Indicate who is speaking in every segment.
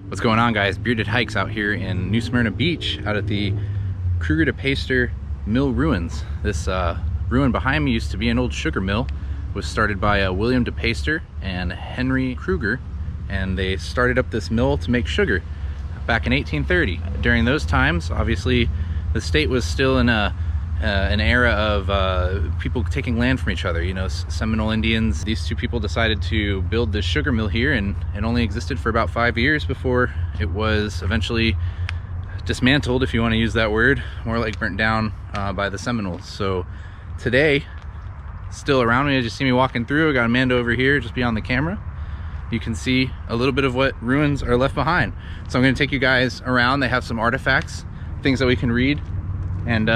Speaker 1: What's going on, guys? Bearded Hikes out here in New Smyrna Beach out at the Cruger-dePeyster Mill Ruins. This ruin behind me used to be an old sugar mill. It was started by William DePeyster and Henry Cruger, and they started up this mill to make sugar back in 1830. During those times, obviously, the state was still in an era of people taking land from each other. You know, Seminole Indians. These two people decided to build this sugar mill here, and it only existed for about 5 years before it was eventually dismantled, if you want to use that word, more like burnt down by the Seminoles. So today, still around me as you see me walking through, I got Amanda over here just beyond the camera. You can see a little bit of what ruins are left behind. So I'm going to take you guys around. They have some artifacts, things that we can read, and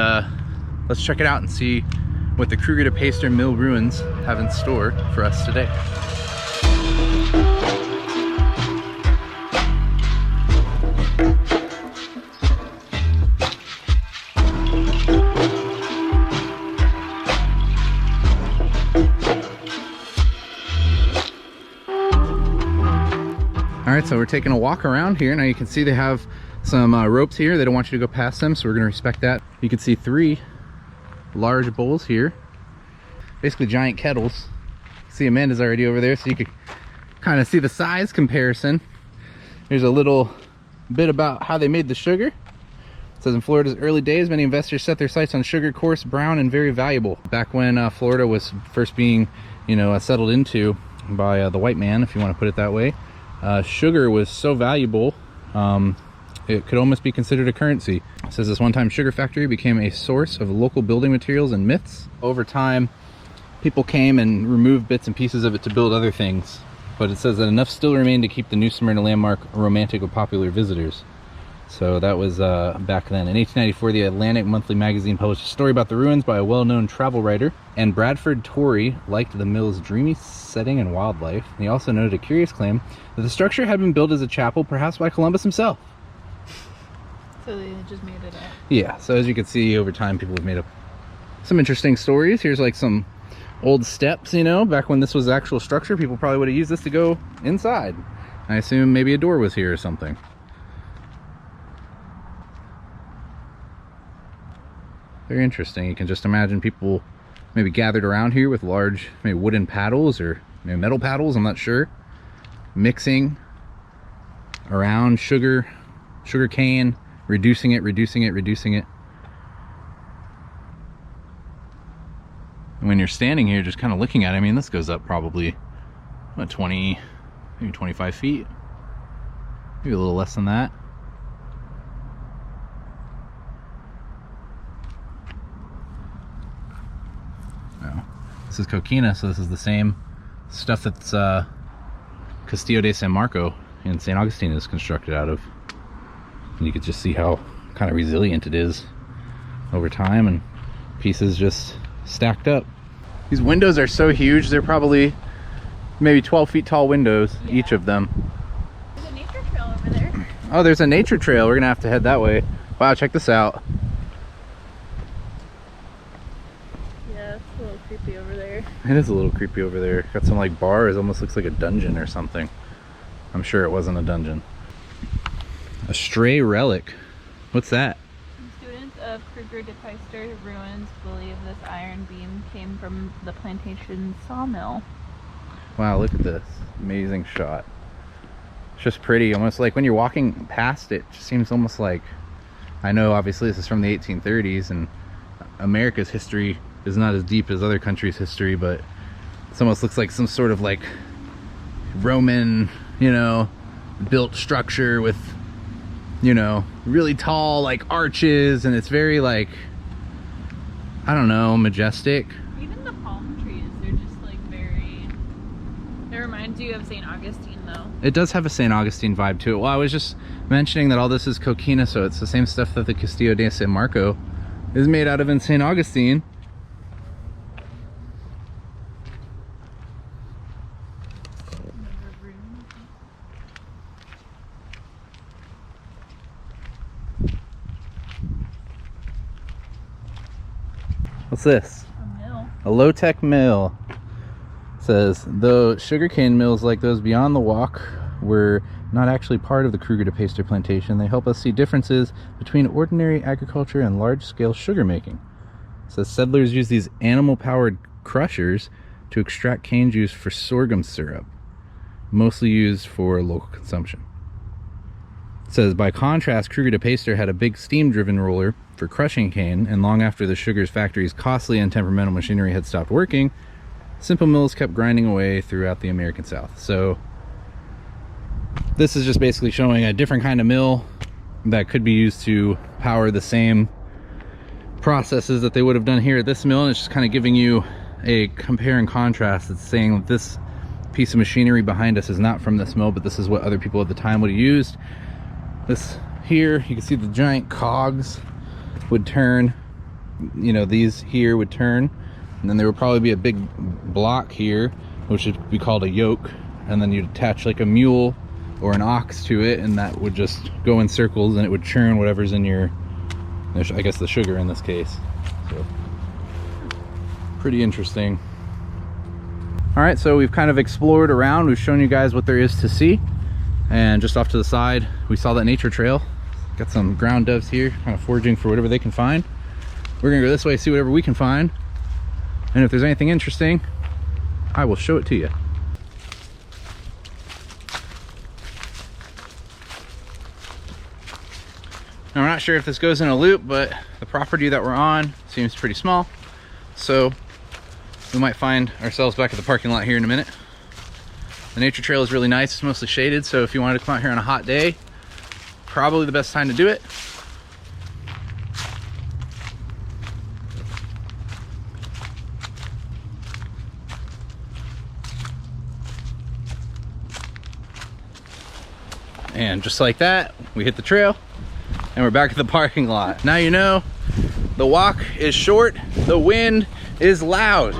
Speaker 1: let's check it out and see what the Cruger-dePeyster Mill Ruins have in store for us today. All right, so we're taking a walk around here. Now you can see they have some ropes here. They don't want you to go past them, so we're gonna respect that. You can see 3 large bowls here, basically giant kettles. See, Amanda's already over there, so you can kind of see the size comparison. Here's a little bit about how they made the sugar. It says, in Florida's early days, many investors set their sights on sugar, coarse, brown, and very valuable. Back when Florida was first being, settled into by the white man, if you want to put it that way, sugar was so valuable, it could almost be considered a currency. It says this one-time sugar factory became a source of local building materials and myths. Over time, people came and removed bits and pieces of it to build other things. But it says that enough still remained to keep the New Smyrna landmark romantic with popular visitors. So that was back then. In 1894, the Atlantic Monthly magazine published a story about the ruins by a well-known travel writer. And Bradford Torrey liked the mill's dreamy setting and wildlife. He also noted a curious claim that the structure had been built as a chapel, perhaps by Columbus himself.
Speaker 2: So they just made it up.
Speaker 1: Yeah, so as you can see, over time people have made up some interesting stories. Here's like some old steps, back when this was the actual structure, people probably would have used this to go inside. I assume maybe a door was here or something. Very interesting. You can just imagine people maybe gathered around here with large, maybe wooden paddles or maybe metal paddles, I'm not sure, mixing around sugar cane, reducing it. And when you're standing here just kind of looking at it, I mean, this goes up probably, what, 20, maybe 25 feet? Maybe a little less than that. No. This is coquina, so this is the same stuff that's Castillo de San Marco in St. Augustine is constructed out of. And you can just see how kind of resilient it is over time, and pieces just stacked up. These windows are so huge, they're probably maybe 12 feet tall windows, yeah, each of them.
Speaker 2: There's a nature trail over there.
Speaker 1: Oh, there's a nature trail. We're gonna have to head that way. Wow, check this out.
Speaker 2: Yeah, it's a little creepy over there.
Speaker 1: It is a little creepy over there. Got some like bars, almost looks like a dungeon or something. I'm sure it wasn't a dungeon. A stray relic. What's that?
Speaker 2: Students of Cruger-dePeyster Ruins believe this iron beam came from the plantation sawmill.
Speaker 1: Wow, look at this. Amazing shot. It's just pretty, almost like when you're walking past it, it just seems almost like, I know obviously this is from the 1830s and America's history is not as deep as other countries' history, but it almost looks like some sort of like Roman, built structure with, really tall like arches, and it's very like, I don't know, majestic.
Speaker 2: Even the palm trees, they're just like very, it reminds you of St. Augustine though.
Speaker 1: It does have a St. Augustine vibe to it. Well, I was just mentioning that all this is coquina, so it's the same stuff that the Castillo de San Marco is made out of in St. Augustine. What's this?
Speaker 2: A mill.
Speaker 1: A low-tech mill. It says, though sugarcane mills like those beyond the walk were not actually part of the Cruger-dePeyster plantation. They help us see differences between ordinary agriculture and large-scale sugar making. So settlers use these animal-powered crushers to extract cane juice for sorghum syrup, mostly used for local consumption. It says, by contrast, Cruger-dePeyster had a big steam-driven roller for crushing cane, and long after the sugar factory's costly and temperamental machinery had stopped working, simple mills kept grinding away throughout the American South. So this is just basically showing a different kind of mill that could be used to power the same processes that they would have done here at this mill, and it's just kind of giving you a compare and contrast. It's saying that this piece of machinery behind us is not from this mill, but this is what other people at the time would have used. This here, you can see the giant cogs would turn, you know, these here would turn, and then there would probably be a big block here, which would be called a yoke, and then you'd attach like a mule or an ox to it, and that would just go in circles and it would churn whatever's in your, I guess, the sugar in this case. So pretty interesting. All right, so we've kind of explored around. We've shown you guys what there is to see, and just off to the side we saw that nature trail. Got some ground doves here kind of foraging for whatever they can find. We're gonna go this way, see whatever we can find, and if there's anything interesting, I will show it to you. Now, we're not sure if this goes in a loop, but the property that we're on seems pretty small, so we might find ourselves back at the parking lot here in a minute. The nature trail is really nice. It's mostly shaded, so if you wanted to come out here on a hot day, probably the best time to do it. And just like that, we hit the trail and we're back at the parking lot. Now you know, the walk is short, the wind is loud.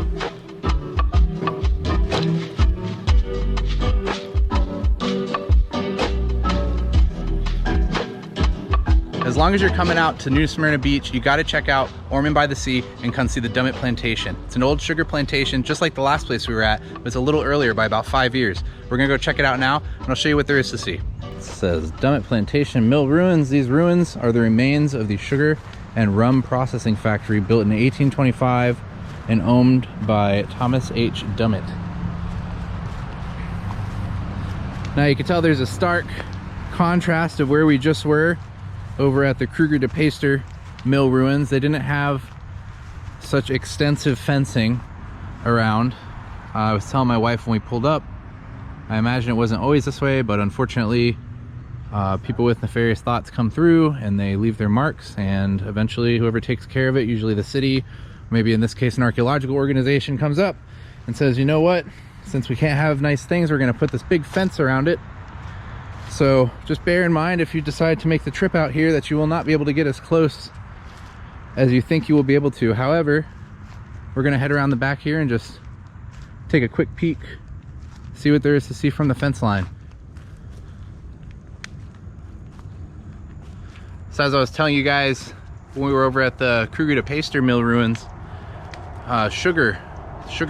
Speaker 1: As long as you're coming out to New Smyrna Beach, you got to check out Ormond by the Sea and come see the Dummit Plantation. It's an old sugar plantation, just like the last place we were at, but it's a little earlier by about 5 years. We're gonna go check it out now, and I'll show you what there is to see. It says Dummit Plantation Mill Ruins. These ruins are the remains of the sugar and rum processing factory built in 1825 and owned by Thomas H. Dummit. Now you can tell there's a stark contrast of where we just were over at the Cruger-dePeyster Mill Ruins. They didn't have such extensive fencing around. I was telling my wife when we pulled up, I imagine it wasn't always this way, but unfortunately people with nefarious thoughts come through and they leave their marks, and eventually whoever takes care of it, usually the city, maybe in this case an archaeological organization, comes up and says, you know what, since we can't have nice things, we're going to put this big fence around it. So just bear in mind, if you decide to make the trip out here, that you will not be able to get as close as you think you will be able to. However, we're going to head around the back here and just take a quick peek, see what there is to see from the fence line. So as I was telling you guys when we were over at the Cruger-dePeyster Mill Ruins, sugar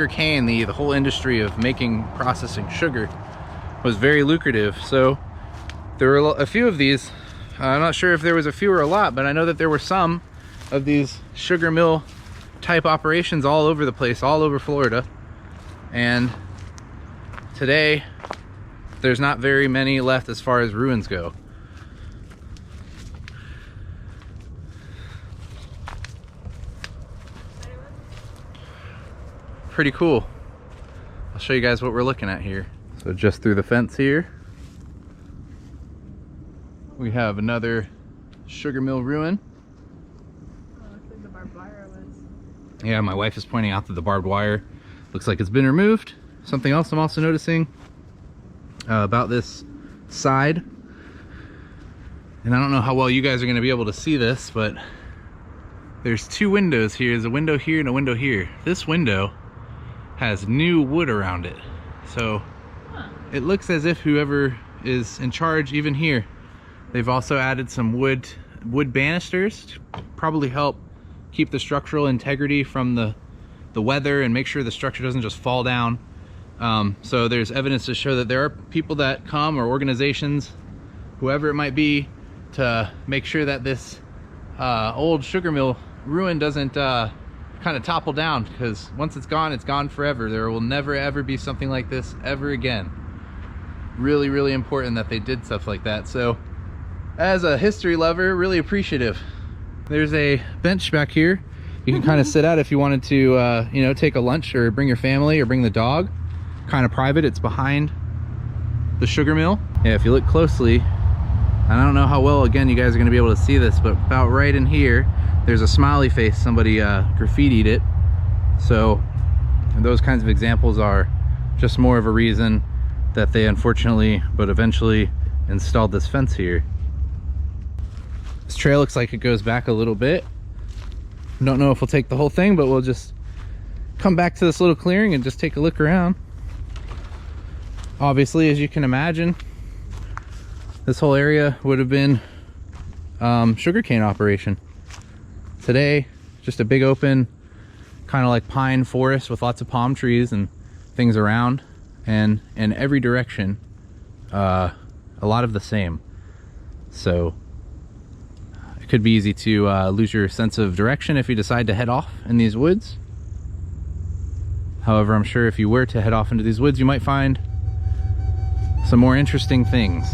Speaker 1: cane, the whole industry of making, processing sugar was very lucrative. So there were a few of these. I'm not sure if there was a few or a lot, but I know that there were some of these sugar mill type operations all over the place, all over Florida. And today there's not very many left as far as ruins go. Pretty cool. I'll show you guys what we're looking at here. So just through the fence here, we have another sugar mill ruin.
Speaker 2: Oh, looks like the barbed wire was.
Speaker 1: Yeah, my wife is pointing out that the barbed wire looks like it's been removed. Something else I'm also noticing about this side, and I don't know how well you guys are going to be able to see this, but there's two windows here. There's a window here and a window here. This window has new wood around it, so it looks as if whoever is in charge, even here, they've also added some wood banisters to probably help keep the structural integrity from the weather and make sure the structure doesn't just fall down So there's evidence to show that there are people that come, or organizations, whoever it might be, to make sure that this old sugar mill ruin doesn't kind of topple down, because once it's gone forever. There will never ever be something like this ever again. Really, really important that they did stuff like that. So as a history lover, really appreciative. There's a bench back here you can kind of sit at if you wanted to you know, take a lunch or bring your family or bring the dog. Kind of private. It's behind the sugar mill. Yeah, if you look closely, I don't know how well again you guys are going to be able to see this, but about right in here there's a smiley face. Somebody graffitied it. So those kinds of examples are just more of a reason that they unfortunately but eventually installed this fence here. This trail looks like it goes back a little bit. Don't know if we'll take the whole thing, but we'll just come back to this little clearing and just take a look around. Obviously, as you can imagine, this whole area would have been sugarcane operation. Today, just a big open kind of like pine forest with lots of palm trees and things around, and in every direction a lot of the same. So it could be easy to lose your sense of direction if you decide to head off in these woods. However, I'm sure if you were to head off into these woods, you might find some more interesting things.